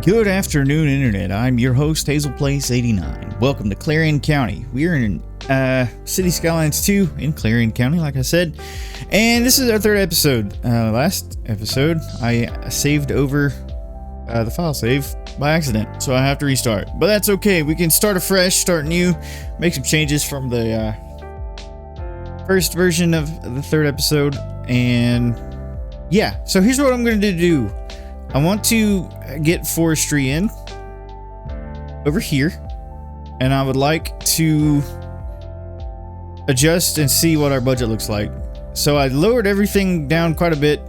Good afternoon, Internet. I'm your host, HazelPlace89. Welcome to Clarion County. We're in City Skylines 2 in Clarion County, like I said. And this is our third episode. Last episode, I saved over the file save by accident, so I have to restart. But that's okay. We can start afresh, start new, make some changes from the first version of the third episode. And yeah, so here's what I'm going to do. I want to get forestry in over here, and I would like to adjust and see what our budget looks like. So I lowered everything down quite a bit,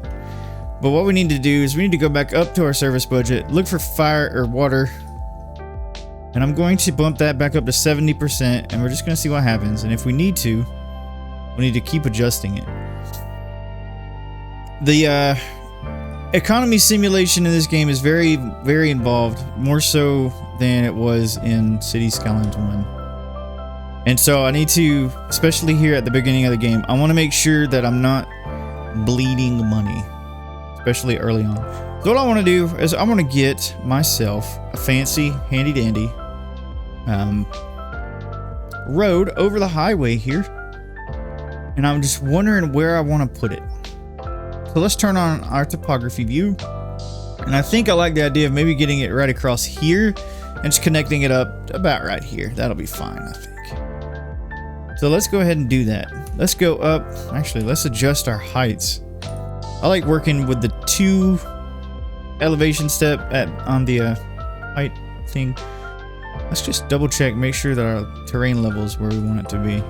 but what we need to do is we need to go back up to our service budget, look for fire or water, and I'm going to bump that back up to 70%, and we're just going to see what happens. And if we need to keep adjusting it. The economy simulation in this game is very, very involved, more so than it was in City Skylines 1. And so I need to, especially here at the beginning of the game, I want to make sure that I'm not bleeding money, especially early on. So what I want to do is I want to get myself a fancy, handy-dandy road over the highway here. And I'm just wondering where I want to put it. So let's turn on our topography view. And I think I like the idea of maybe getting it right across here and just connecting it up about right here. That'll be fine, I think. So let's go ahead and do that. Let's go up. Actually, let's adjust our heights. I like working with the 2 elevation step on the height thing. Let's just double check, make sure that our terrain level is where we want it to be.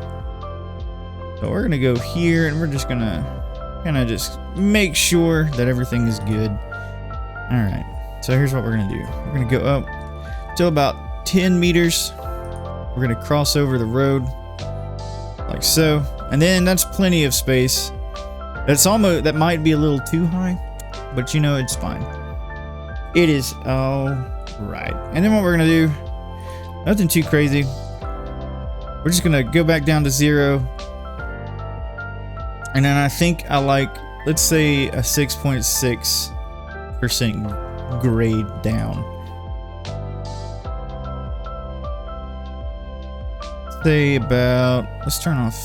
So we're gonna go here and we're just gonna kind of just make sure that everything is good. All right, so here's what we're gonna do. We're gonna go up till about 10 meters. We're gonna cross over the road like so, and then that's plenty of space. That's almost, that might be a little too high, but you know, it's fine. It is all right. And then what we're gonna do, nothing too crazy. We're just gonna go back down to 0. And then I think I like, let's say a 6.6% grade down. Say about, let's turn off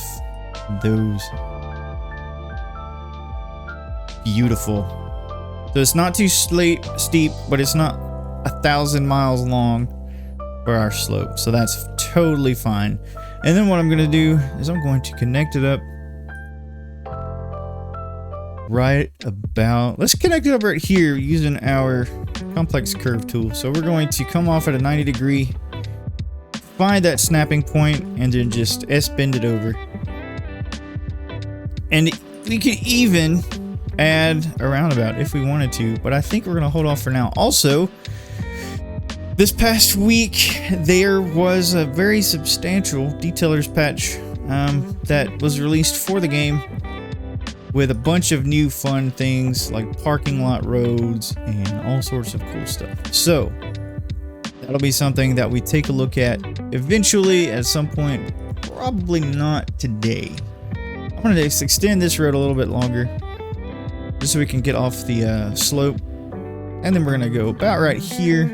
those. Beautiful. So it's not too steep, but it's not 1,000 miles long for our slope. So that's totally fine. And then what I'm going to do is I'm going to connect it up right about, let's connect it up right here using our complex curve tool. So we're going to come off at a 90 degree, find that snapping point, and then just S-bend it over. And we could even add a roundabout if we wanted to, but I think we're going to hold off for now. Also, this past week there was a very substantial detailers patch that was released for the game, with a bunch of new fun things like parking lot roads and all sorts of cool stuff. So that'll be something that we take a look at eventually at some point, probably not today. I'm going to just extend this road a little bit longer just so we can get off the slope. And then we're going to go about right here.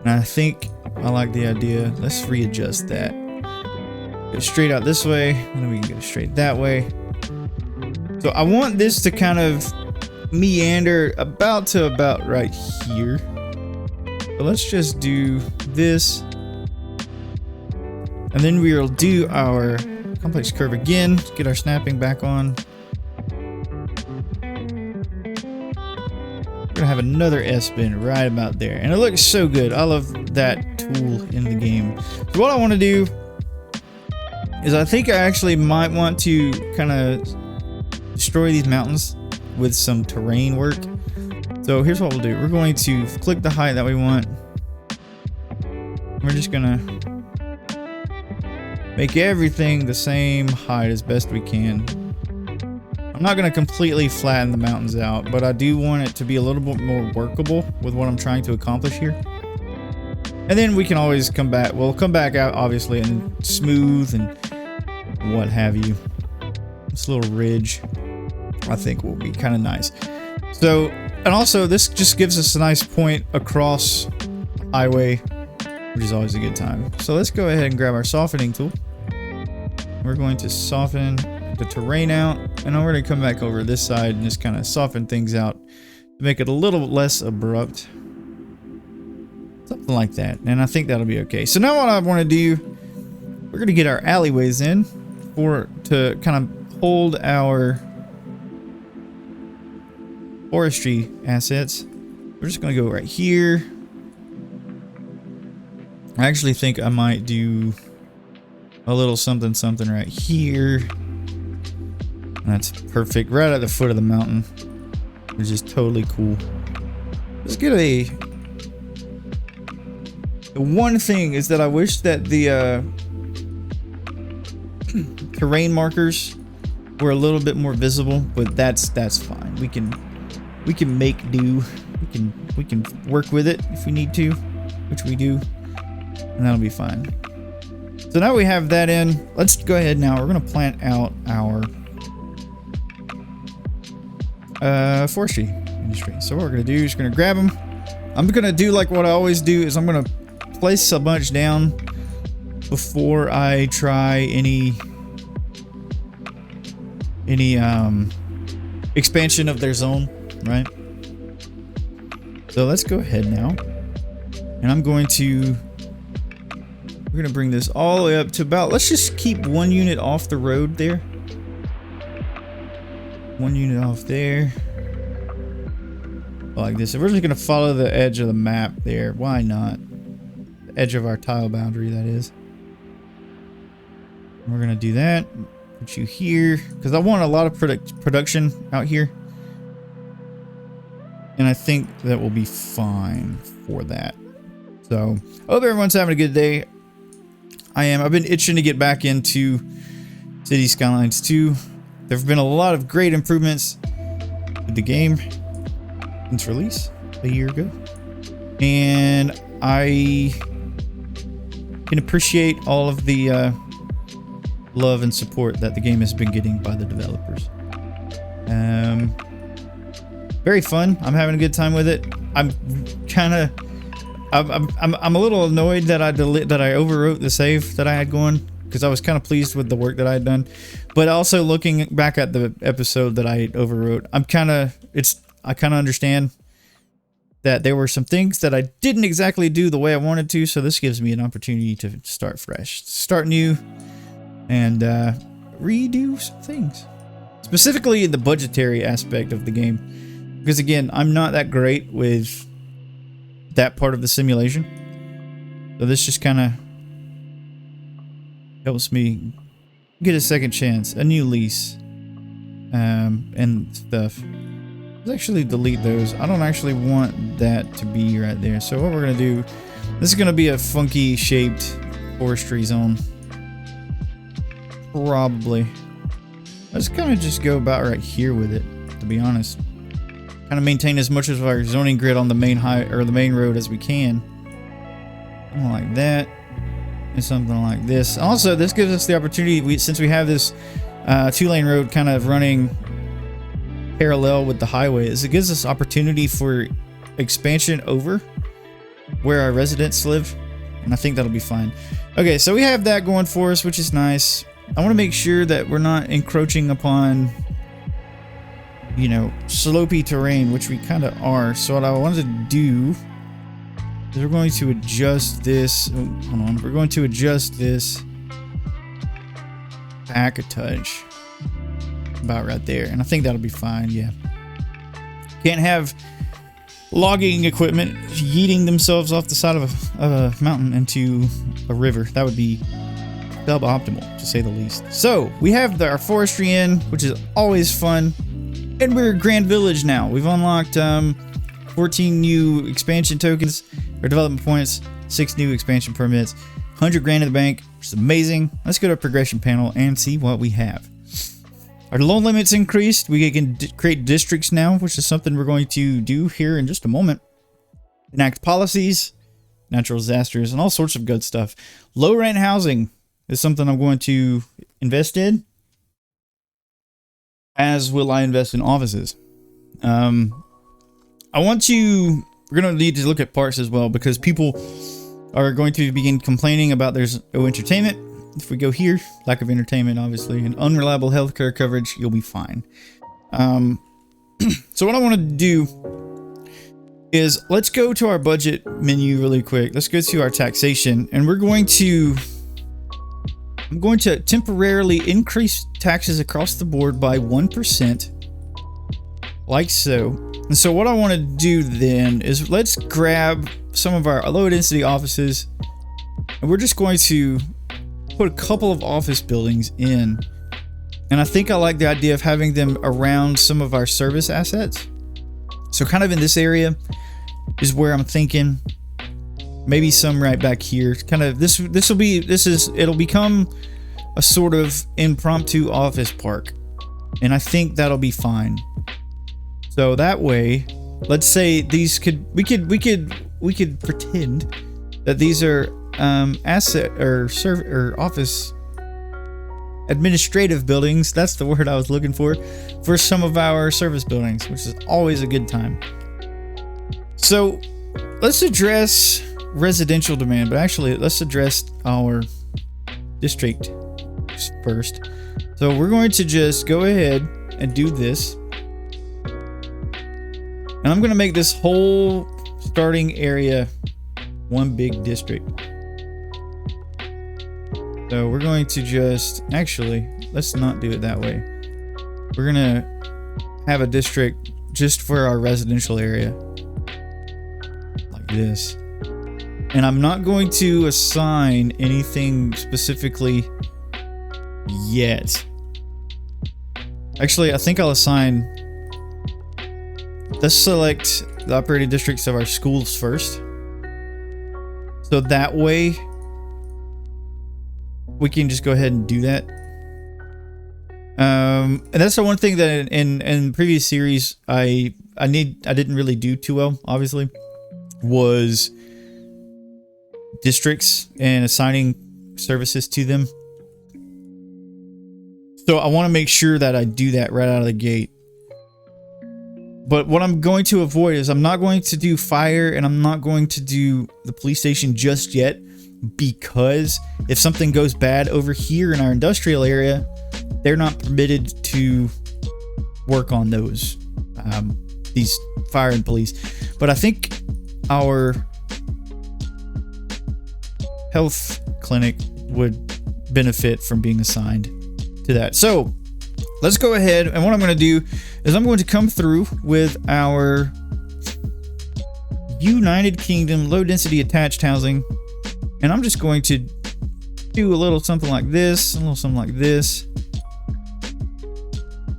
And I think I like the idea. Let's readjust that. Go straight out this way, and then we can go straight that way. So I want this to kind of meander about right here. So let's just do this, and then we'll do our complex curve again, get our snapping back on. We're gonna have another S-bend right about there, and it looks so good. I love that tool in the game. So what I want to do is I think I actually might want to kind of destroy these mountains with some terrain work. So here's what we'll do. We're going to click the height that we want. We're just gonna make everything the same height as best we can. I'm not gonna completely flatten the mountains out, but I do want it to be a little bit more workable with what I'm trying to accomplish here. And then we can always come back. We'll come back out obviously and smooth and what have you. This little ridge I think will be kind of nice. So And also, this just gives us a nice point across the highway, which is always a good time. So let's go ahead and grab our softening tool. We're going to soften the terrain out, and then we're going to come back over this side and just kind of soften things out to make it a little less abrupt. Something like that. And I think that'll be okay. So now what I want to do, we're going to get our alleyways in to kind of hold our forestry assets. We're just going to go right here. I actually think I might do a little something right here. That's perfect. Right at the foot of the mountain. Which is totally cool. Let's get the one thing is that I wish that the terrain markers were a little bit more visible, but that's fine. We can make do. We can work with it if we need to, which we do, and that'll be fine. So now we have that in. Let's go ahead now. We're gonna plant out our forestry industry. So what we're gonna do is just gonna grab them. I'm gonna do like what I always do is I'm gonna place a bunch down before I try any expansion of their zone, right? So let's go ahead now, and we're gonna bring this all the way up to about, let's just keep 1 unit off the road there. 1 unit off there. Like this. If we're just gonna follow the edge of the map there, why not? The edge of our tile boundary, that is. We're gonna do that. Put you here, because I want a lot of production out here. And I think that will be fine for that. So, I hope everyone's having a good day. I've been itching to get back into City Skylines 2. There have been a lot of great improvements with the game since release a year ago. And I can appreciate all of the love and support that the game has been getting by the developers. Very fun. I'm having a good time with it. I'm a little annoyed that I overwrote the save that I had going, because I was kind of pleased with the work that I had done. But also looking back at the episode that I overwrote, I kind of understand that there were some things that I didn't exactly do the way I wanted to. So this gives me an opportunity to start fresh, start new, and redo some things, specifically in the budgetary aspect of the game. Because again, I'm not that great with that part of the simulation. So this just kind of helps me get a second chance, a new lease, and stuff. Let's actually delete those. I don't actually want that to be right there. So what we're going to do, this is going to be a funky shaped forestry zone. Probably. Let's kind of just go about right here with it, to be honest. Kind of maintain as much of our zoning grid on the main the main road as we can. Something like that. And something like this. Also, this gives us the opportunity, since we have this 2-lane road kind of running parallel with the highway, it gives us opportunity for expansion over where our residents live. And I think that'll be fine. Okay, so we have that going for us, which is nice. I want to make sure that we're not encroaching upon, you know, slopey terrain, which we kind of are. So what I wanted to do is we're going to adjust this. Oh, hold on. We're going to adjust this back a touch. About right there. And I think that'll be fine. Yeah. Can't have logging equipment yeeting themselves off the side of a mountain into a river. That would be suboptimal, to say the least. So we have our forestry in, which is always fun. And we're Grand Village now. We've unlocked 14 new expansion tokens or development points, 6 new expansion permits, 100 grand in the bank, which is amazing. Let's go to our progression panel and see what we have. Our loan limit's increased. We can create districts now, which is something we're going to do here in just a moment. Enact policies, natural disasters, and all sorts of good stuff. Low rent housing is something I'm going to invest in, as will I invest in offices. we're going to need to look at parts as well, because people are going to begin complaining about there's no entertainment. If we go here, lack of entertainment, obviously, and unreliable healthcare coverage, you'll be fine. So what I want to do is let's go to our budget menu really quick. Let's go to our taxation, and I'm going to temporarily increase taxes across the board by 1%, like so. And so what I want to do then is let's grab some of our low density offices, and we're just going to put a couple of office buildings in. And I think I like the idea of having them around some of our service assets. So kind of in this area is where I'm thinking. Maybe some right back here. Kind of it'll become a sort of impromptu office park. And I think that'll be fine. So that way, let's say these we could pretend that these are asset or office administrative buildings. That's the word I was looking for some of our service buildings, which is always a good time. So let's address residential demand, but actually let's address our district first. So we're going to just go ahead and do this, and I'm going to make this whole starting area one big district. So we're going to just, actually, let's not do it that way. We're going to have a district just for our residential area. Like this. And I'm not going to assign anything specifically yet. Actually, I think I'll assign, let's select the operating districts of our schools first. So that way, we can just go ahead and do that. And that's the one thing that in previous series I didn't really do too well, obviously, was districts and assigning services to them. So I want to make sure that I do that right out of the gate. But what I'm going to avoid is I'm not going to do fire, and I'm not going to do the police station just yet, because if something goes bad over here in our industrial area, they're not permitted to work on those, these fire and police. But I think our health clinic would benefit from being assigned to that. So let's go ahead, and what I'm going to do is I'm going to come through with our United Kingdom low density attached housing. And I'm just going to do a little something like this, a little something like this.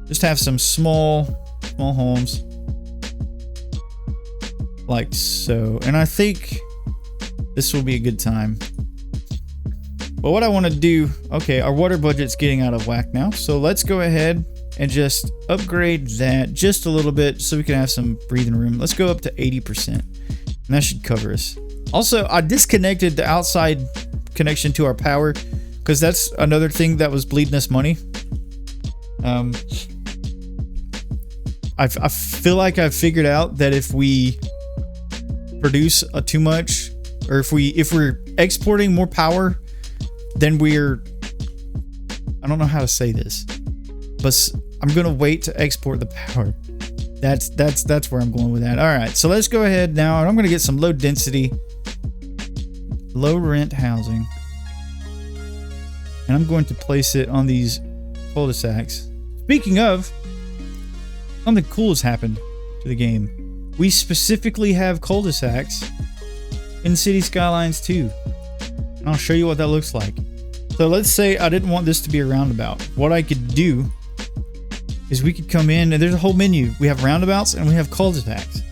Just have some small homes. Like so. And I think this will be a good time. But what I want to do, okay, our water budget's getting out of whack now. So let's go ahead and just upgrade that just a little bit so we can have some breathing room. Let's go up to 80%. And that should cover us. Also, I disconnected the outside connection to our power, because that's another thing that was bleeding us money. I feel like I've figured out that if we produce too much, or if we're exporting more power, then I don't know how to say this, but I'm gonna wait to export the power. That's where I'm going with that. All right, so let's go ahead now, and I'm gonna get some low density, low rent housing, and I'm going to place it on these cul-de-sacs. Speaking of, something cool has happened to the game. We specifically have cul-de-sacs in City Skylines 2. And I'll show you what that looks like. So let's say I didn't want this to be a roundabout. What I could do is we could come in, and there's a whole menu. We have roundabouts and we have cul-de-sacs.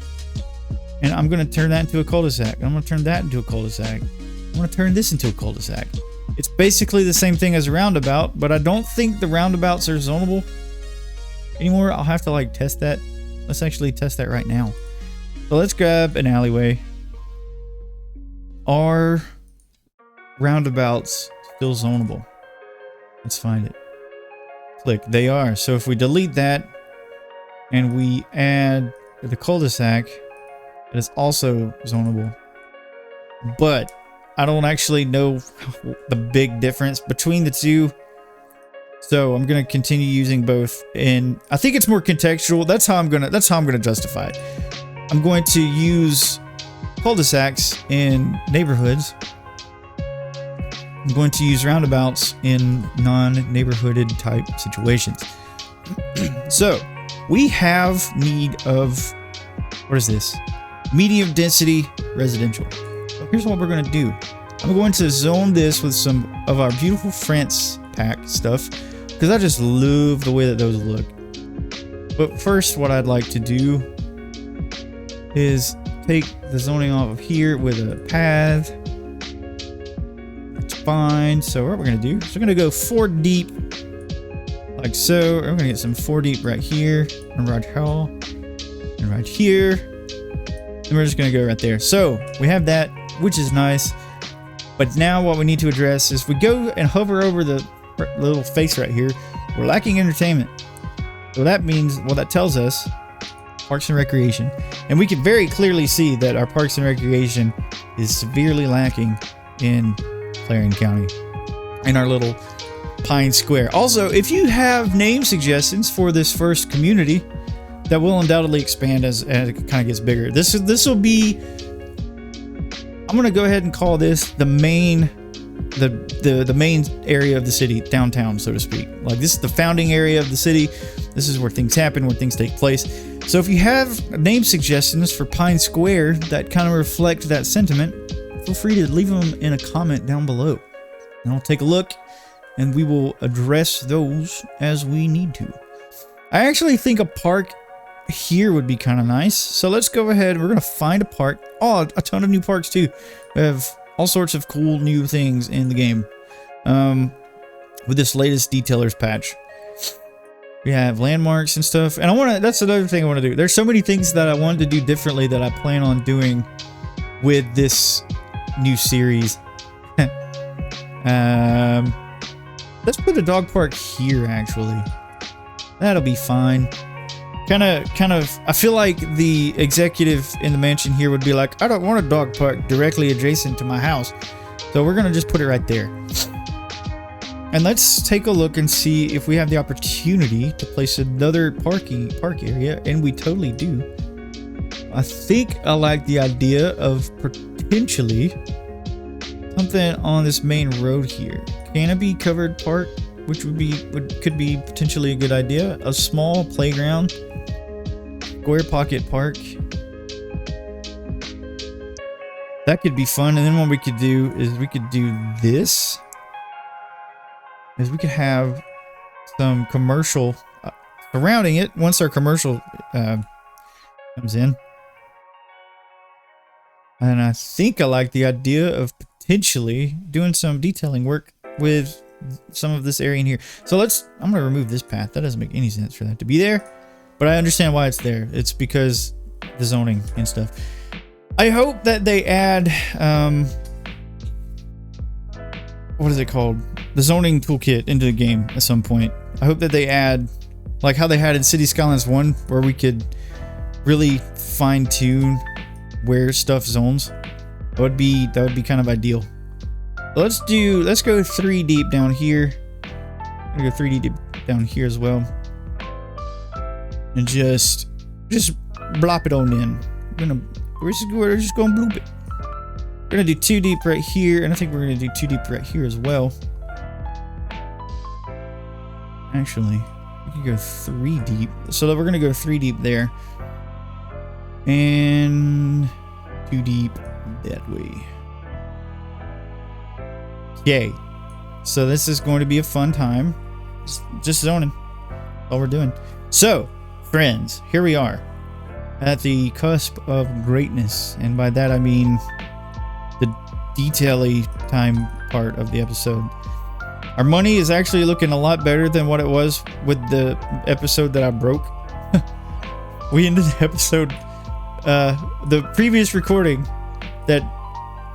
And I'm going to turn that into a cul-de-sac. I'm going to turn that into a cul-de-sac. I'm going to turn this into a cul-de-sac. It's basically the same thing as a roundabout, but I don't think the roundabouts are zonable anymore. I'll have to like test that. Let's actually test that right now. So let's grab an alleyway. Are roundabouts still zonable? Let's find it. Click. They are. So if we delete that and we add the cul-de-sac, that is also zonable. But I don't actually know the big difference between the two. So I'm gonna continue using both, and I think it's more contextual. That's how I'm gonna justify it. I'm going to use cul-de-sacs in neighborhoods. I'm going to use roundabouts in non-neighborhooded type situations. So we have need of, what is this? Medium density residential. So here's what we're going to do. I'm going to zone this with some of our beautiful France pack stuff, because I just love the way that those look. But first, what I'd like to do is take the zoning off of here with a path. It's fine. So what we're going to do is we're going to go 4 deep, like so. We're going to get some 4 deep right here, and right here, and right here. And we're just going to go right there. So we have that, which is nice. But now what we need to address is we go and hover over the little face right here. We're lacking entertainment. So that means, well, that tells us Parks and Recreation. And we can very clearly see that our Parks and Recreation is severely lacking in Clarion County, in our little Pine Square. Also, if you have name suggestions for this first community, that will undoubtedly expand as it kind of gets bigger. This will be, I'm going to go ahead and call this the main the main area of the city, downtown, so to speak. Like, this is the founding area of the city. This is where things happen, where things take place. So if you have name suggestions for Pine Square that kind of reflect that sentiment, feel free to leave them in a comment down below, and I'll take a look and we will address those as we need to. I actually think a park here would be kind of nice. So let's go ahead. We're going to find a park. Oh, a ton of new parks too. We have all sorts of cool new things in the game with this latest detailers patch. We have landmarks and stuff, and I want to, that's another thing I want to do. There's so many things that I wanted to do differently that I plan on doing with this new series. Let's put a dog park here, actually. That'll be fine. Kind of, I feel like the executive in the mansion here would be like, I don't want a dog park directly adjacent to my house. So we're going to just put it right there. And let's take a look and see if we have the opportunity to place another park area, and we totally do. I think I like the idea of potentially something on this main road here. Canopy covered park, which could be potentially a good idea. A small playground, square pocket park. That could be fun. And then what we could do is we could do this. Is we could have some commercial surrounding it once our commercial comes in. And I think I like the idea of potentially doing some detailing work with some of this area in here. So I'm going to remove this path. That doesn't make any sense for that to be there, but I understand why it's there. It's because the zoning and stuff. I hope that they add, what is it called? The zoning toolkit into the game at some point. I hope that they add, like how they had in City Skylines 1, where we could really fine tune where stuff zones. That would be kind of ideal. Let's go 3 deep down here. I'm gonna go 3 deep down here as well, and just blop it on in. We're just gonna bloop it. We're gonna do 2 deep right here, and I think we're gonna do 2 deep right here as well. Actually, we could go 3 deep. So we're gonna go 3 deep there, and 2 deep that way. Yay. So this is going to be a fun time. Just zoning. All we're doing. So, friends, here we are at the cusp of greatness. And by that I mean the detail-y time part of the episode. Our money is actually looking a lot better than what it was with the episode that I broke. We ended the episode, the previous recording that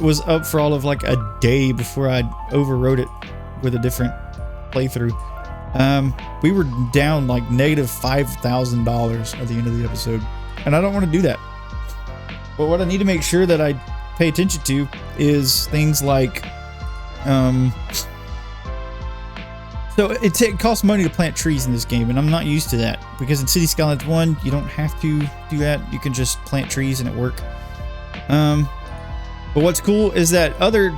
was up for all of like a day before I overwrote it with a different playthrough. We were down like negative $5,000 at the end of the episode, and I don't want to do that. But what I need to make sure that I pay attention to is things like, so it costs money to plant trees in this game, and I'm not used to that because in City Skylines 1 you don't have to do that. You can just plant trees and it work. But what's cool is that other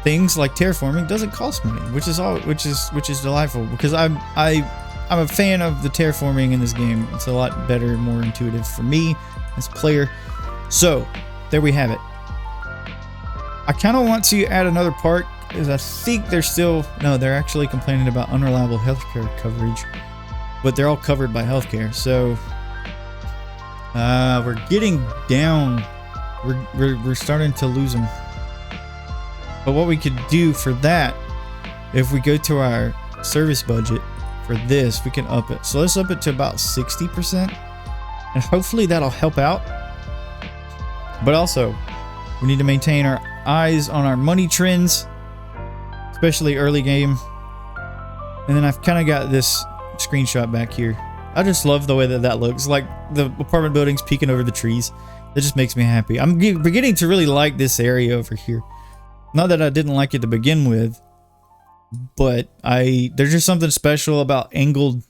things like terraforming doesn't cost money, which is delightful because I'm a fan of the terraforming in this game. It's a lot better and more intuitive for me as a player. So there we have it. I kind of want to add another part because I think they're actually complaining about unreliable healthcare coverage, but they're all covered by healthcare. So we're getting down. We're starting to lose them. But what we could do for that, if we go to our service budget for this, we can up it. So let's up it to about 60%, and hopefully that'll help out. But also, we need to maintain our eyes on our money trends, especially early game. And then I've kind of got this screenshot back here. I just love the way that looks, like the apartment buildings peeking over the trees. That just makes me happy. I'm beginning to really like this area over here. Not that I didn't like it to begin with, but there's just something special about angled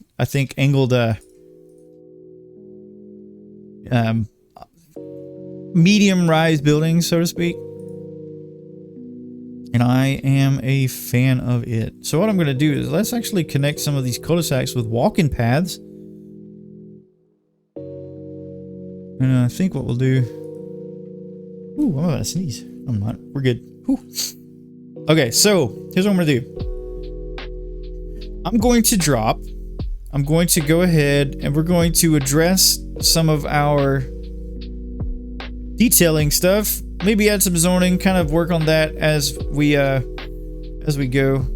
medium rise buildings, so to speak. And I am a fan of it. So what I'm going to do is let's actually connect some of these cul-de-sacs with walking paths. And I think what we'll do... Ooh, I'm about to sneeze. I'm not. We're good. Whew. Okay, so here's what I'm going to do. I'm going to go ahead and we're going to address some of our detailing stuff. Maybe add some zoning, kind of work on that as we go.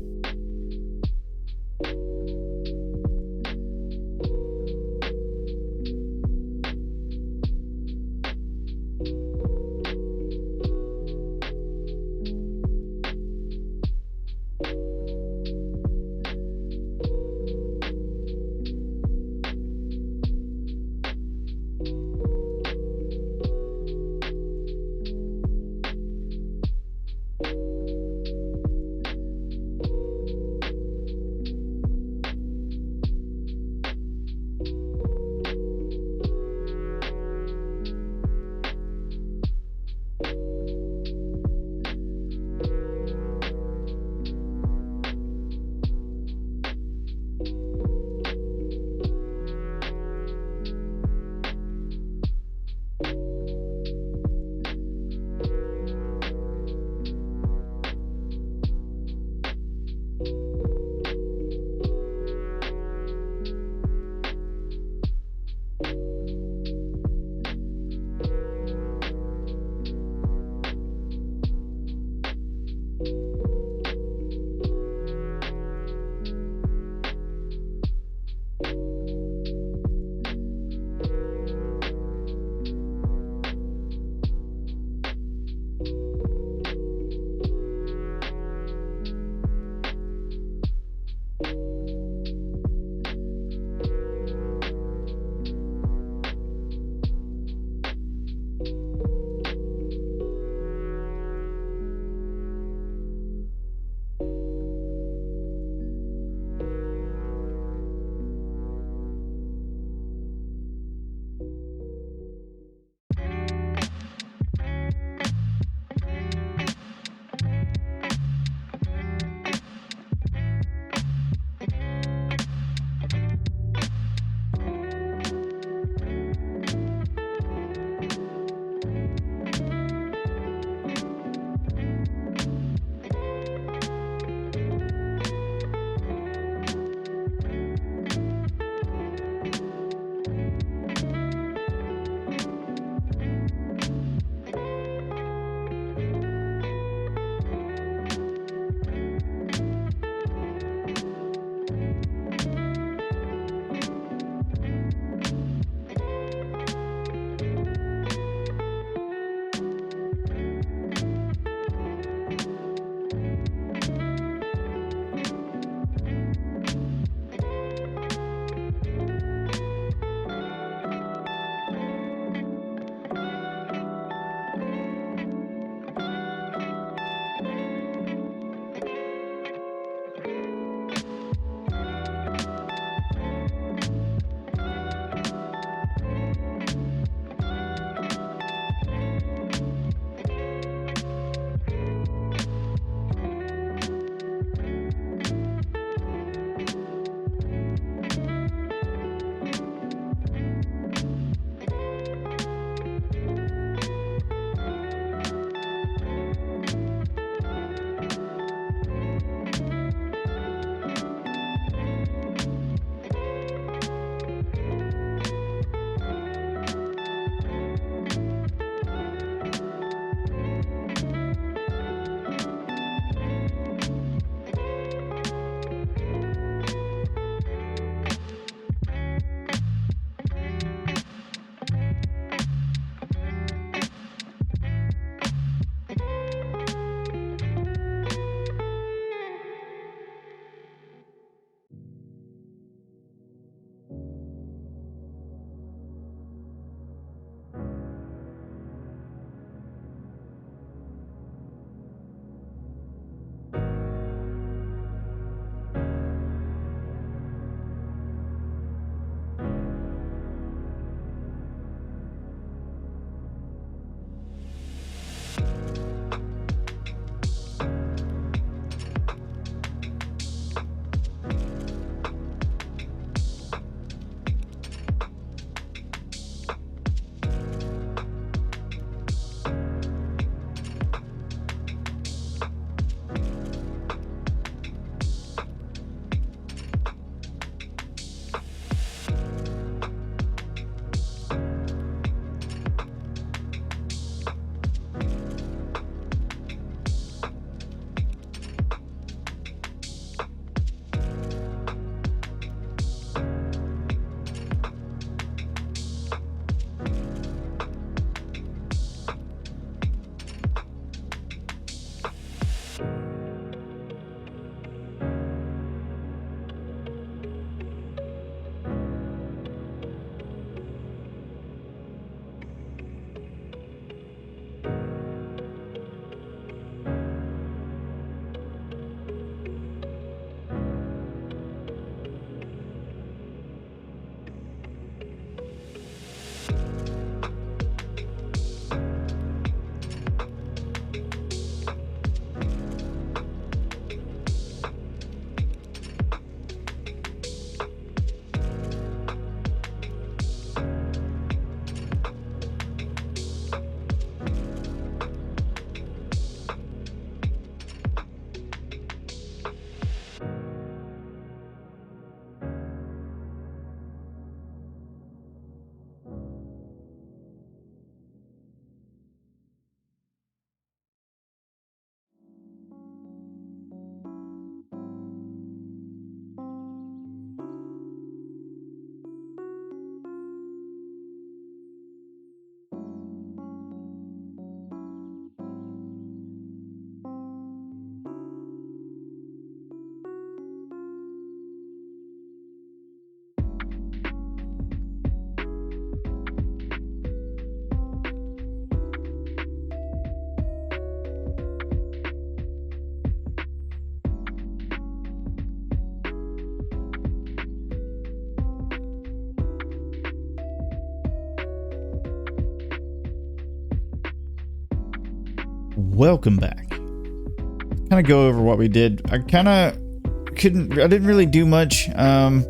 Welcome back. Kind of go over what we did. I didn't really do much. Oh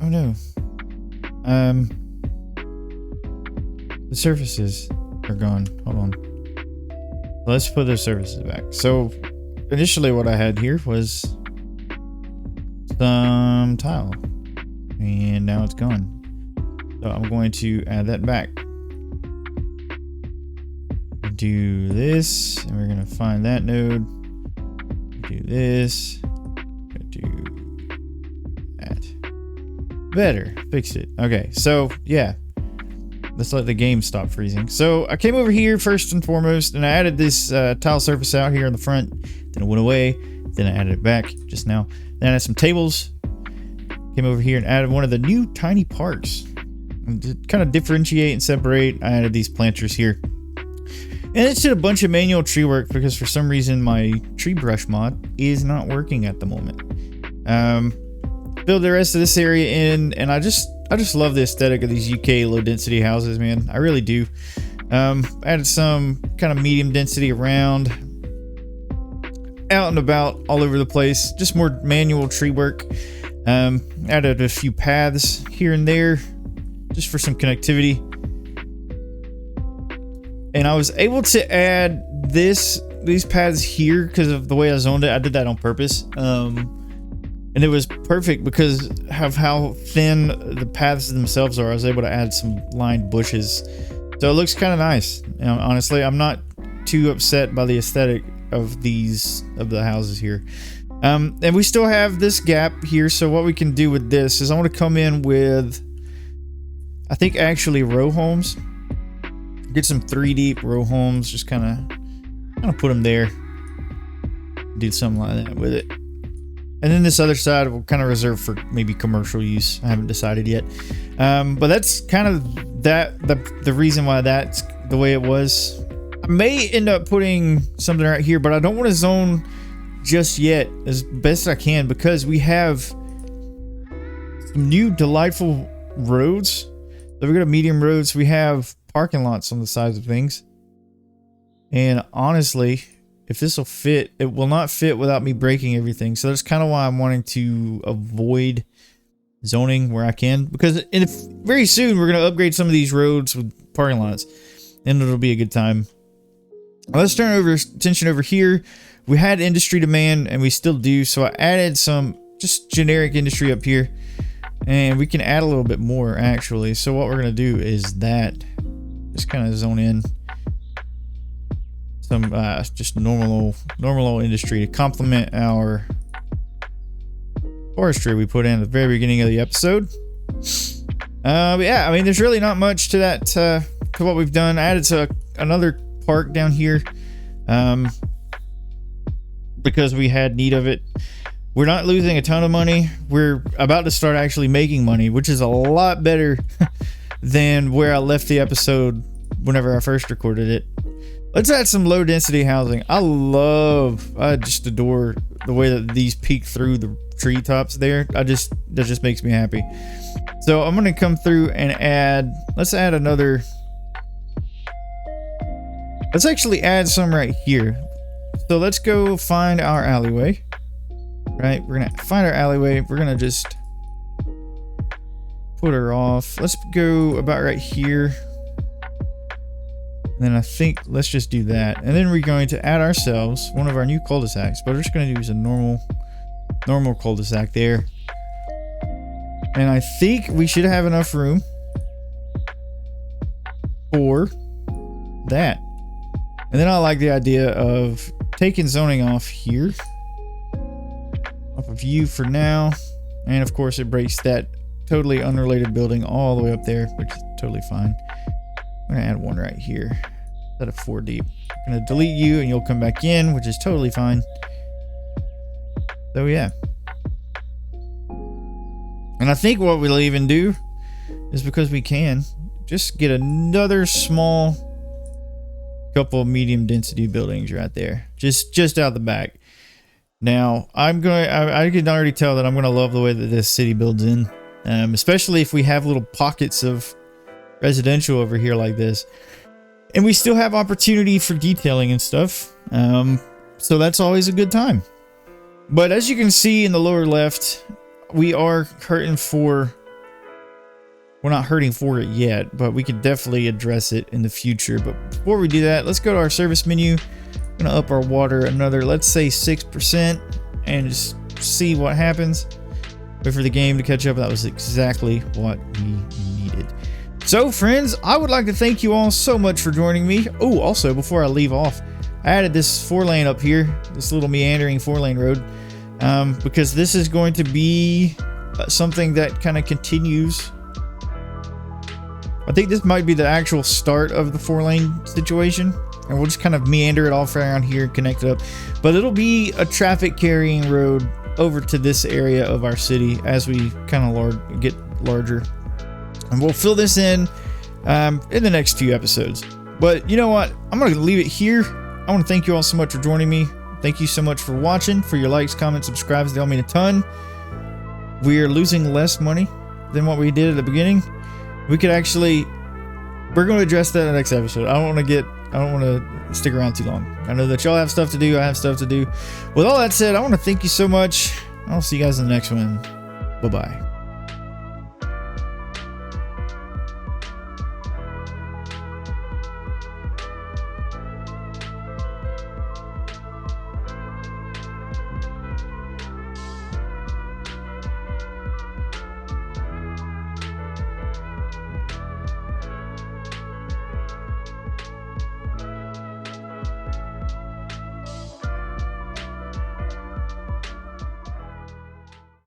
no. The surfaces are gone. Hold on. Let's put those surfaces back. So initially what I had here was some tile, and now it's gone. So I'm going to add that back. Do this, and we're gonna find that node. Do this. Do that. Better. Fix it. Okay, so yeah. Let's let the game stop freezing. So I came over here first and foremost, and I added this tile surface out here in the front. Then it went away. Then I added it back just now. Then I added some tables. Came over here and added one of the new tiny parks. And to kind of differentiate and separate, I added these planters here. And it did a bunch of manual tree work because for some reason my tree brush mod is not working at the moment. Filled the rest of this area in, and I just love the aesthetic of these UK low density houses, man. I really do. Added some kind of medium density around, out and about all over the place. Just more manual tree work. Added a few paths here and there just for some connectivity. And I was able to add these paths here because of the way I zoned it. I did that on purpose. And it was perfect because of how thin the paths themselves are. I was able to add some lined bushes. So it looks kind of nice. You know, honestly, I'm not too upset by the aesthetic of the houses here. And we still have this gap here. So what we can do with this is I want to come in with, I think actually row homes. Get some 3 deep row homes, just kind of put them there. Do something like that with it. And then this other side we'll kind of reserve for maybe commercial use. I haven't decided yet. But that's kind of the reason why that's the way it was. I may end up putting something right here, but I don't want to zone just yet as best I can because we have some new delightful roads. So we got medium roads. We have parking lots on the sides of things. And honestly, if this will fit, it will not fit without me breaking everything. So that's kind of why I'm wanting to avoid zoning where I can. Because very soon we're going to upgrade some of these roads with parking lots. And it'll be a good time. Let's turn attention over here. We had industry demand and we still do. So I added some just generic industry up here. And we can add a little bit more actually. So what we're going to do is that. Just kind of zone in some just normal industry to complement our forestry we put in at the very beginning of the episode. But yeah, I mean, there's really not much to that to what we've done. I added another park down here because we had need of it. We're not losing a ton of money. We're about to start actually making money, which is a lot better than where I left the episode whenever I first recorded it. Let's add some low density housing. I just adore the way that these peek through the treetops there. That just makes me happy. So I'm gonna come through and let's actually add some right here. So let's go find our alleyway. Right, we're gonna find our alleyway. We're gonna just put her off. Let's go about right here. And then I think let's just do that. And then we're going to add ourselves one of our new cul-de-sacs. But we're just going to use a normal cul-de-sac there. And I think we should have enough room for that. And then I like the idea of taking zoning off here. Off of you for now. And of course it breaks that totally unrelated building all the way up there, which is totally fine. I'm gonna add one right here instead of 4 deep. I'm gonna delete you and you'll come back in, which is totally fine. So yeah. And I think what we'll even do is, because we can, just get another small couple of medium density buildings right there. Just out the back. Now, I can already tell that I'm gonna love the way that this city builds in. Especially if we have little pockets of residential over here like this. And we still have opportunity for detailing and stuff. So that's always a good time. But as you can see in the lower left, we are hurting for... We're not hurting for it yet, but we could definitely address it in the future. But before we do that, let's go to our service menu. I'm going to up our water another, let's say 6%, and just see what happens. Wait for the game to catch up. That was exactly what we needed. So, friends, I would like to thank you all so much for joining me. Oh, also, before I leave off, I added this 4-lane up here, this little meandering 4-lane road, because this is going to be something that kind of continues. I think this might be the actual start of the 4-lane situation, and we'll just kind of meander it all around here and connect it up. But it'll be a traffic carrying road over to this area of our city as we kind of get larger. And we'll fill this in the next few episodes. But you know what? I'm going to leave it here. I want to thank you all so much for joining me. Thank you so much for watching, for your likes, comments, subscribes. They all mean a ton. We're losing less money than what we did at the beginning. We could actually, we're going to address that in the next episode. I don't want to stick around too long. I know that y'all have stuff to do. I have stuff to do. With all that said, I want to thank you so much. I'll see you guys in the next one. Bye-bye.